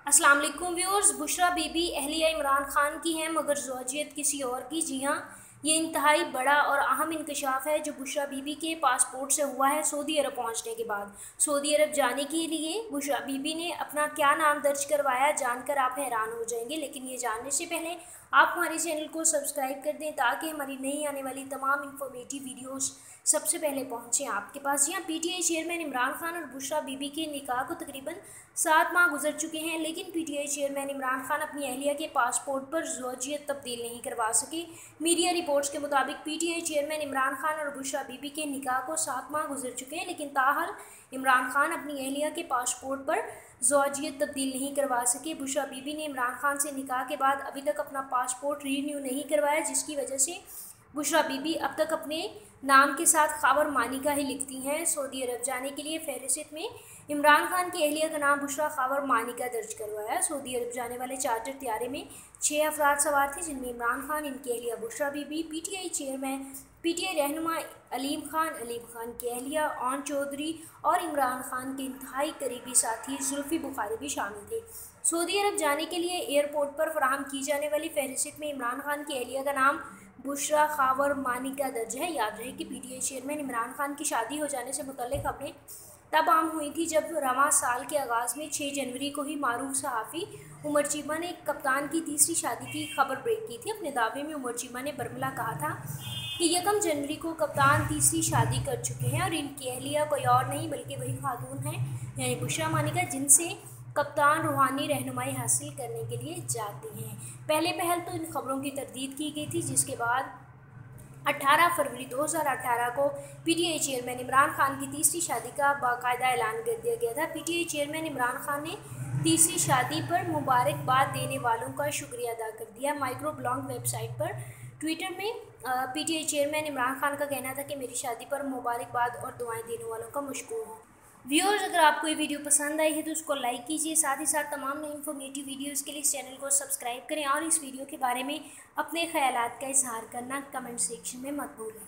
अस्सलाम वालेकुम व्यूअर्स। बुशरा बीबी अहलिया इमरान खान की हैं मगर ज़ौजियत किसी और की। जी हाँ, ये इंतहाई बड़ा और अहम इंकशाफ है जो बुशरा बीबी के पासपोर्ट से हुआ है सऊदी अरब पहुंचने के बाद। सऊदी अरब जाने के लिए बुशरा बीबी ने अपना क्या नाम दर्ज करवाया, जानकर आप हैरान हो जाएंगे। लेकिन ये जानने से पहले आप हमारे चैनल को सब्सक्राइब कर दें ताकि हमारी नई आने वाली तमाम इंफॉर्मेटिव वीडियोस सबसे पहले पहुंचे आपके पास। जी हाँ, पीटीआई चेयरमैन इमरान खान और बुशरा बीबी के निकाह को तकरीबन 7 माह गुजर चुके हैं, लेकिन पीटीआई चेयरमैन इमरान खान अपनी अहलिया के पासपोर्ट पर ज़ौजियत तब्दील नहीं करवा सके। मीडिया रिपोर्ट्स के मुताबिक पीटीआई चेयरमैन इमरान खान और बुशरा बीबी के निकाह को 7 माह गुजर चुके हैं, लेकिन ताहल इमरान खान अपनी अहलिया के पासपोर्ट पर ज़ौजियत तब्दील नहीं करवा सके। बुशरा बीबी ने इमरान खान से निकाह के बाद अभी तक अपना पासपोर्ट रीन्यू नहीं करवाया, जिसकी वजह से बुशरा बीबी अब तक अपने नाम के साथ खावर मानिका ही लिखती हैं। सऊदी अरब जाने के लिए फहरिस्त में इमरान खान की अहलिया का नाम बुशरा खावर मानिका दर्ज करवाया। सऊदी अरब जाने वाले चार्टर त्यारे में 6 अफराद सवार थे, जिनमें इमरान खान, इनकी अहलिया Bushra Bibi, PTI chairman, PTI रहनुमा अलीम खान की अहलिया ऑन चौधरी और इमरान खान के इंतहाई करीबी साथी जुल्फी बुखारी भी शामिल थे। सऊदी अरब जाने के लिए एयरपोर्ट पर फराहम की जाने वाली फहरिस्त में इमरान खान की अहलिया का नाम बुशरा खावर मानिका दर्ज है। याद रहे कि पीटीआई चेयरमैन इमरान खान की शादी हो जाने से मुतल्लिक खबरें तब आम हुई थी जब रवां साल के आगाज़ में 6 जनवरी को ही मारूफ सहाफ़ी उमर चीमा ने कप्तान की तीसरी शादी की खबर ब्रेक की थी। अपने दावे में उमर चीमा ने बरमला कहा था कि 1 जनवरी को कप्तान तीसरी शादी कर चुके हैं और इनकी अहलिया कोई और नहीं बल्कि वही खातून है, यानी बुशरा मानिका, जिनसे कप्तान रूहानी रहनुमाई हासिल करने के लिए जाते हैं। पहले पहल तो इन खबरों की तरदीद की गई थी, जिसके बाद 18 फरवरी 2018 को पीटीआई चेयरमैन इमरान खान की तीसरी शादी का बाकायदा ऐलान कर दिया गया था। पीटीआई चेयरमैन इमरान खान ने तीसरी शादी पर मुबारकबाद देने वालों का शुक्रिया अदा कर दिया। माइक्रो ब्लॉग वेबसाइट पर ट्विटर में पीटीआई चेयरमैन इमरान खान का कहना था कि मेरी शादी पर मुबारकबाद और दुआएं देने वालों का मशकूर हूँ। व्यूअर्स, अगर आपको ये वीडियो पसंद आई है तो उसको लाइक कीजिए, साथ ही साथ तमाम नई इन्फॉर्मेटिव वीडियोस के लिए इस चैनल को सब्सक्राइब करें और इस वीडियो के बारे में अपने ख्यालात का इजहार करना कमेंट सेक्शन में मत भूलें।